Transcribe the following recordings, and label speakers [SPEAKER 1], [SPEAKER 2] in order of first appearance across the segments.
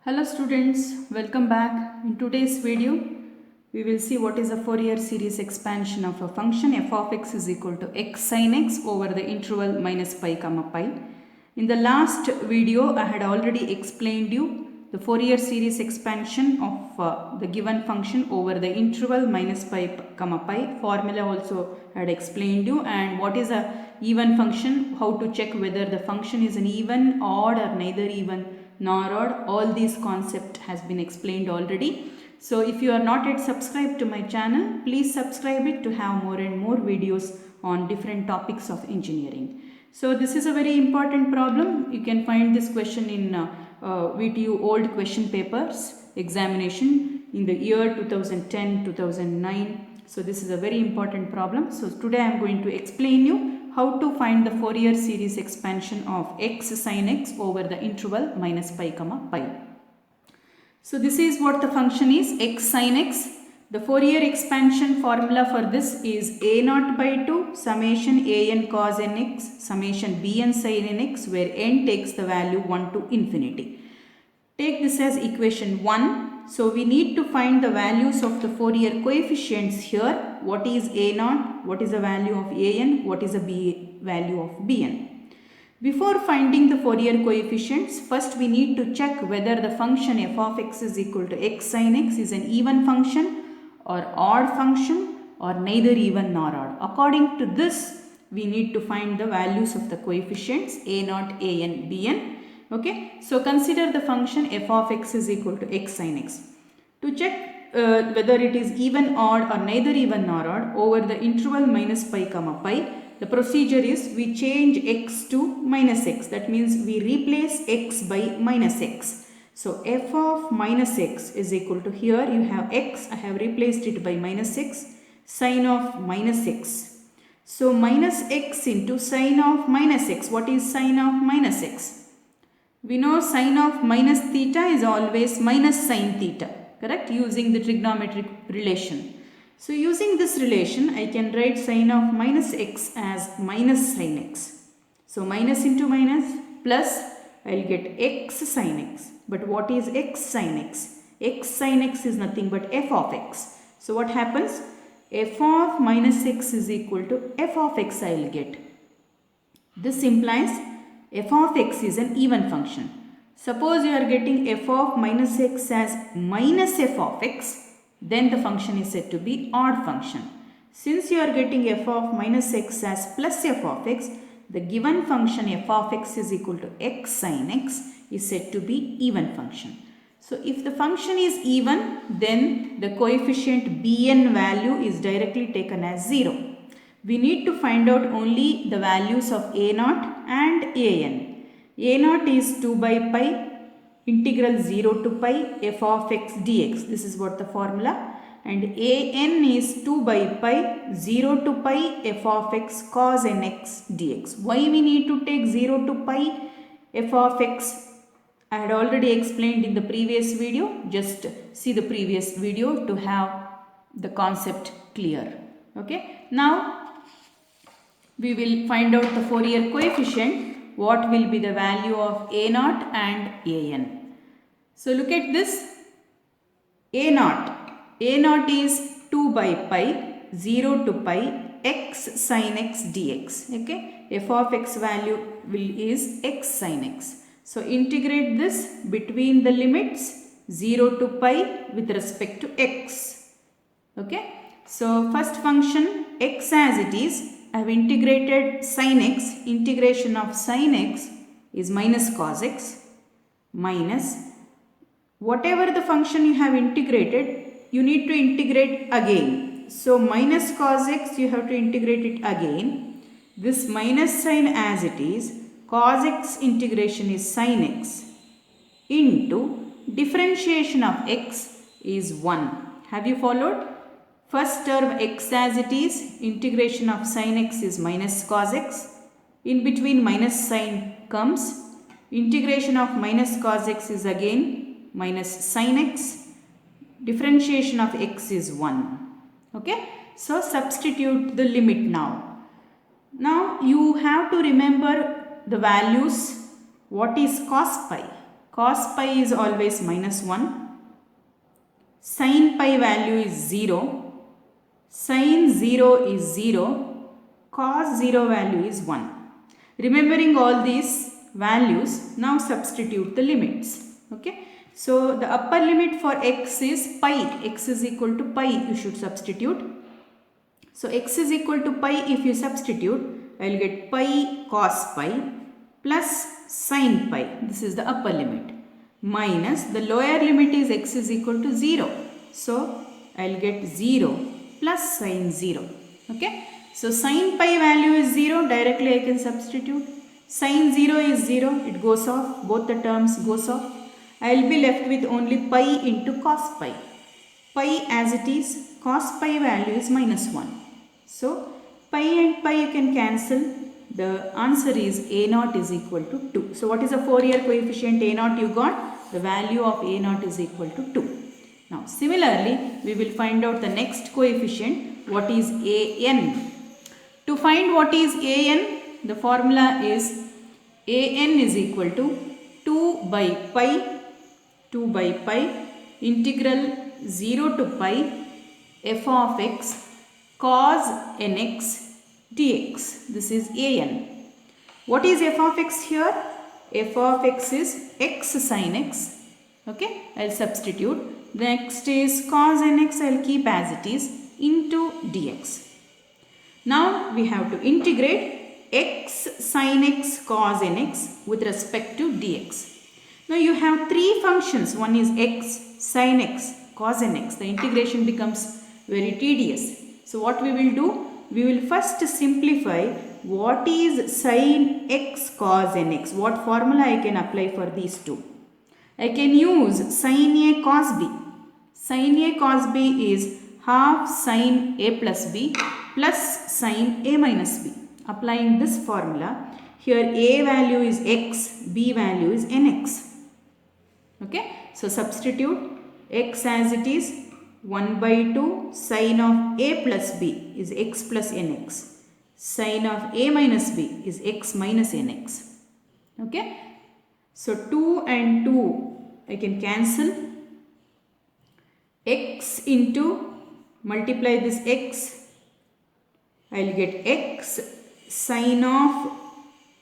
[SPEAKER 1] Hello students, welcome back. In today's video, we will see what is a Fourier series expansion of a function f of x is equal to x sin x over the interval minus pi comma pi. In the last video, I had already explained you the Fourier series expansion of the given function over the interval minus pi comma pi. Formula also I had explained you, and what is a even function, how to check whether the function is an even, odd or neither even nor odd. All these concept has been explained already. So if you are not yet subscribed to my channel, please subscribe it to have more and more videos on different topics of engineering. So this is a very important problem. You can find this question in VTU old question papers examination in the year 2010-2009. So this is a very important problem. So today I am going to explain you how to find the Fourier series expansion of x sin x over the interval minus pi comma pi. So this is what the function is, x sin x. The Fourier expansion formula for this is a naught by 2 summation a n cos n x summation b n sin n x, where n takes the value 1 to infinity. Take this as equation 1. So we need to find the values of the Fourier coefficients here. What is a naught? What is the value of a n? What is the value of b n? Before finding the Fourier coefficients, first we need to check whether the function f of x is equal to x sin x is an even function or odd function or neither even nor odd. According to this, we need to find the values of the coefficients a naught, a n, b n. Okay, so consider the function f of x is equal to x sin x. To check whether it is even, odd or neither even nor odd over the interval minus pi comma pi, the procedure is we change x to minus x. That means we replace x by minus x. So f of minus x is equal to, here you have x, I have replaced it by minus x, sine of minus x. So minus x into sine of minus x. What is sine of minus x? We know sine of minus theta is always minus sine theta, correct? Using the trigonometric relation. So using this relation, I can write sine of minus x as minus sine x. So minus into minus plus, I will get x sine x. But what is x sine x? X sine x is nothing but f of x. So what happens? F of minus x is equal to f of x I will get. This implies f of x is an even function. Suppose you are getting f of minus x as minus f of x, then the function is said to be odd function. Since you are getting f of minus x as plus f of x, the given function f of x is equal to x sin x is said to be even function. So if the function is even, then the coefficient bn value is directly taken as 0. We need to find out only the values of a naught and a n. A naught is 2 by pi integral 0 to pi f of x dx. This is what the formula. And a n is 2 by pi 0 to pi f of x cos n x dx. Why we need to take 0 to pi f of x? I had already explained in the previous video. Just see the previous video to have the concept clear. Okay. Now we will find out the Fourier coefficient. What will be the value of a naught and a n? So look at this. A naught. A naught is 2 by pi 0 to pi x sin x dx. Okay. F of x value is x sin x. So integrate this between the limits 0 to pi with respect to x. Okay. So first function x as it is, I have integrated sin x. Integration of sin x is minus cos x minus whatever the function you have integrated, you need to integrate again. So minus cos x, you have to integrate it again. This minus sign as it is, cos x integration is sin x into differentiation of x is 1. Have you followed? First term x as it is, integration of sin x is minus cos x. In between minus sign comes, integration of minus cos x is again minus sin x. Differentiation of x is 1. Okay. So substitute the limit now. Now you have to remember the values. What is cos pi? cos pi is always minus 1, sin pi value is 0, sin 0 is 0, cos 0 value is 1. Remembering all these values, now substitute the limits. Okay. So the upper limit for x is pi, x is equal to pi, you should substitute. So x is equal to pi, if you substitute, I will get pi cos pi plus sin pi, this is the upper limit, minus the lower limit is x is equal to 0. So I will get 0 plus sin 0. Okay. So sin pi value is 0, directly I can substitute. Sin 0 is 0, it goes off, both the terms goes off. I will be left with only pi into cos pi. Pi as it is, cos pi value is minus 1. So pi and pi you can cancel. The answer is a0 is equal to 2. So what is the Fourier coefficient a0 you got? The value of a0 is equal to 2. Now similarly, we will find out the next coefficient, what is an. To find what is an, the formula is an is equal to 2 by pi integral 0 to pi f of x cos nx dx. This is an. What is f of x here? F of x is x sin x. Okay, I will substitute. Next is cos nx, I will keep as it is, into dx. Now we have to integrate x sin x cos nx with respect to dx. Now you have three functions. One is x, sin x, cos nx. The integration becomes very tedious. So what we will do? We will first simplify what is sin x cos nx. What formula I can apply for these two? I can use sin a cos b. Sin a cos b is half sin a plus b plus sin a minus b. Applying this formula, here a value is x, b value is nx. Okay, so substitute x as it is, 1 by 2 sin of a plus b is x plus nx. Sin of a minus b is x minus nx. Okay, so 2 and 2 I can cancel. X into, multiply this x, I will get x sin of,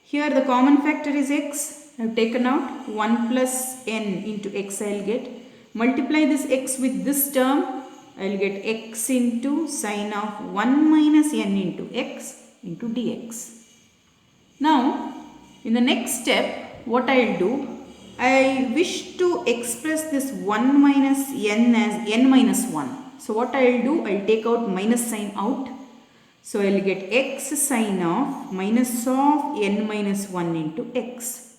[SPEAKER 1] here the common factor is x, I have taken out, 1 plus n into x I will get. Multiply this x with this term, I will get x into sin of 1 minus n into x into dx. Now, in the next step, what I will do, I wish to express this 1 minus n as n minus 1. So, what I will do, I will take out minus sign out. So, I will get x sin of minus of n minus 1 into x.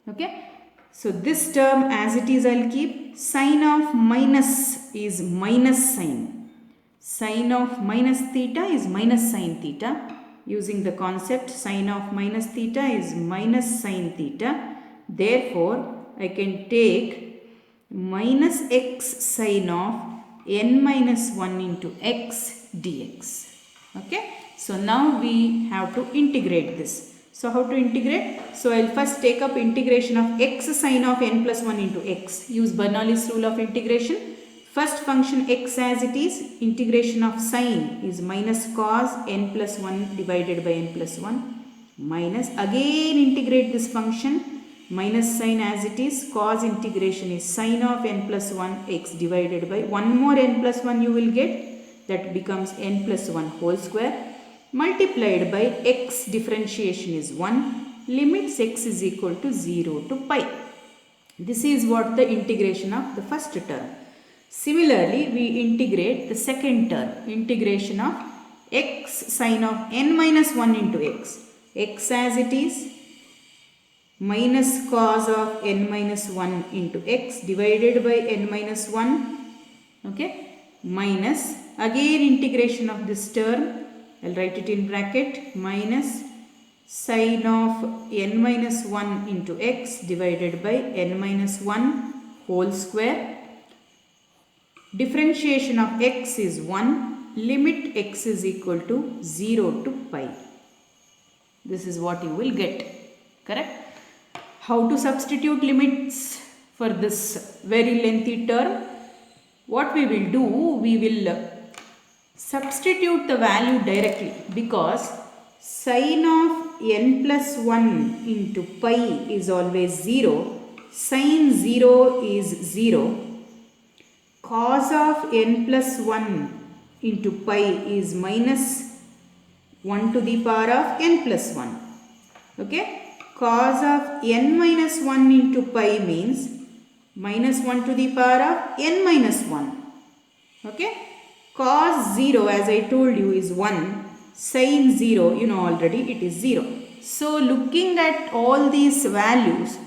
[SPEAKER 1] Okay. So, this term as it is I will keep. Sin of minus is minus sin. Sin of minus theta is minus sin theta. Using the concept, sin of minus theta is minus sin theta. Therefore, I can take minus x sin of n minus 1 into x dx. Okay. So, now we have to integrate this. So, how to integrate? So, I will first take up integration of x sin of n plus 1 into x. Use Bernoulli's rule of integration. First function x as it is, integration of sin is minus cos n plus 1 divided by n plus 1 minus, again integrate this function, minus sin as it is, cos integration is sin of n plus 1 x divided by 1 more n plus 1 you will get, that becomes n plus 1 whole square, multiplied by x differentiation is 1, limits x is equal to 0 to pi. This is what the integration of the first term. Similarly, we integrate the second term, integration of x sin of n minus 1 into x. X as it is, minus cos of n minus 1 into x divided by n minus 1, okay, minus, again integration of this term, I will write it in bracket, minus sin of n minus 1 into x divided by n minus 1 whole square. Differentiation of x is 1, limit x is equal to 0 to pi. This is what you will get, correct? How to substitute limits for this very lengthy term? What we will do, we will substitute the value directly, because sin of n plus 1 into pi is always 0. Sin 0 is 0. Cos of n plus 1 into pi is minus 1 to the power of n plus 1. Okay. Cos of n minus 1 into pi means minus 1 to the power of n minus 1. Okay. Cos 0, as I told you, is 1. Sin 0, you know already, it is 0. So looking at all these values,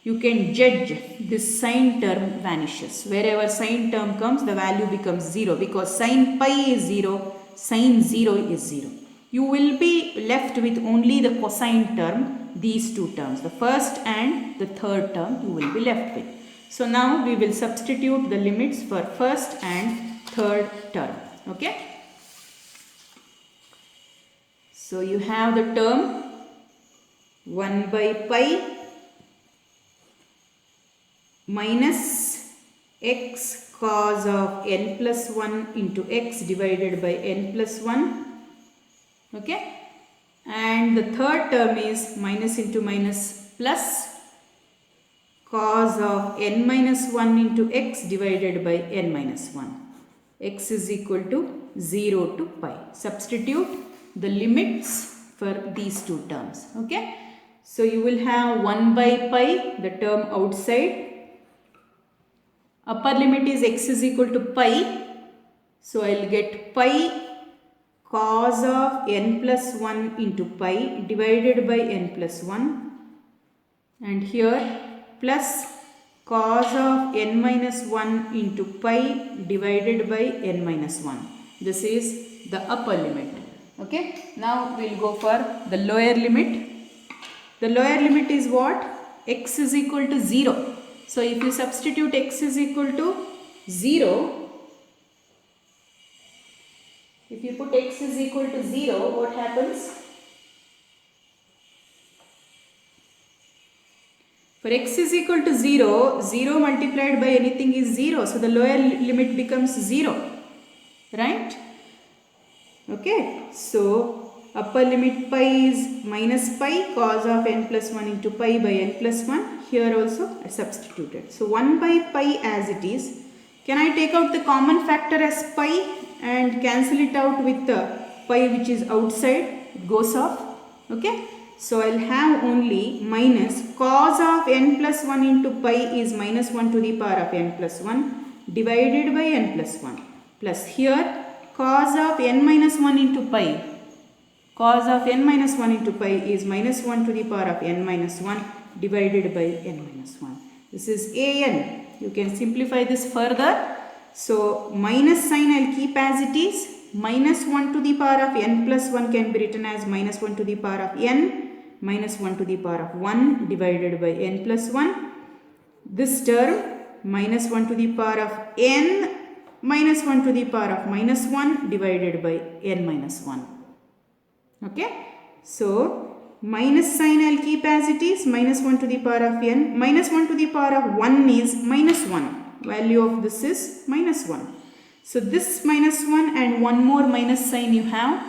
[SPEAKER 1] you can judge this sin term vanishes. Wherever sin term comes, the value becomes 0, because sin pi is 0, sin 0 is 0. You will be left with only the cosine term, these two terms, the first and the third term you will be left with. So now we will substitute the limits for first and third term. Okay. So you have the term 1 by pi minus x cos of n plus 1 into x divided by n plus 1. Okay. And the third term is minus into minus plus cos of n minus 1 into x divided by n minus 1. X is equal to 0 to pi. Substitute the limits for these two terms. Okay. So you will have 1 by pi, the term outside. Upper limit is x is equal to pi. So I will get pi cos of n plus 1 into pi divided by n plus 1. And here plus cos of n minus 1 into pi divided by n minus 1. This is the upper limit. Okay. Now we will go for the lower limit. The lower limit is what? X is equal to 0. So if you substitute x is equal to 0, if you put x is equal to 0, what happens? For x is equal to 0, 0 multiplied by anything is 0. So the lower limit becomes 0. Right? Okay. So upper limit pi is minus pi cos of n plus 1 into pi by n plus 1. Here also I substituted. So 1 by pi as it is. Can I take out the common factor as pi and cancel it out with the pi which is outside? It goes off. Okay. So I will have only minus cos of n plus 1 into pi is minus 1 to the power of n plus 1 divided by n plus 1. Plus here cos of n minus 1 into pi. Cos of n minus 1 into pi is minus 1 to the power of n minus 1 divided by n minus 1. This is an. You can simplify this further. So minus sign I will keep as it is. Minus 1 to the power of n plus 1 can be written as minus 1 to the power of n minus 1 to the power of 1 divided by n plus 1. This term minus 1 to the power of n minus 1 to the power of minus 1 divided by n minus 1. Okay. So minus sign I will keep as it is, minus 1 to the power of n, minus 1 to the power of 1 is minus 1. Value of this is minus 1. So this minus 1 and one more minus sign you have.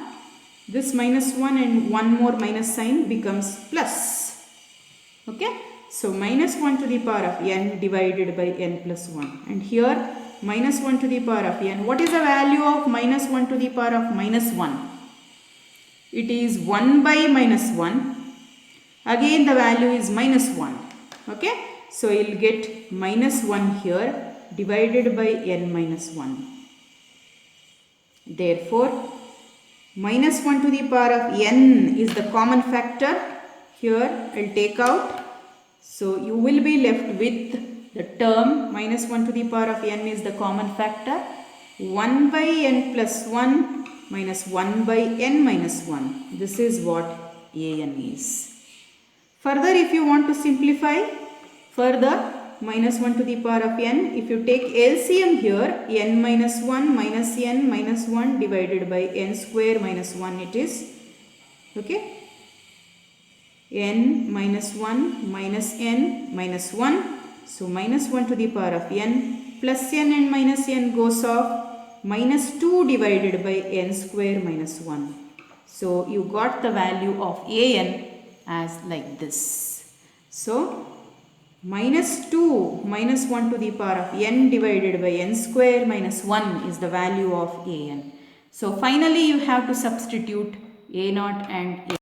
[SPEAKER 1] This minus 1 and one more minus sign becomes plus. Okay. So minus 1 to the power of n divided by n plus 1. And here minus 1 to the power of n. What is the value of minus 1 to the power of minus 1? It is 1 by minus 1. Again the value is minus 1. Okay. So you will get minus 1 here divided by n minus 1. Therefore minus 1 to the power of n is the common factor. Here I will take out. So you will be left with the term minus 1 to the power of n is the common factor. 1 by n plus 1 minus 1 by n minus 1. This is what an is. Further, if you want to simplify further, minus 1 to the power of n, if you take LCM here, n minus 1 minus n minus 1 divided by n square minus 1 it is. Okay. n minus 1 minus n minus 1. So minus 1 to the power of n plus n and minus n goes off. Minus 2 divided by n square minus 1. So you got the value of an as like this. So minus 2 minus 1 to the power of n divided by n square minus 1 is the value of an. So finally you have to substitute a0 and a.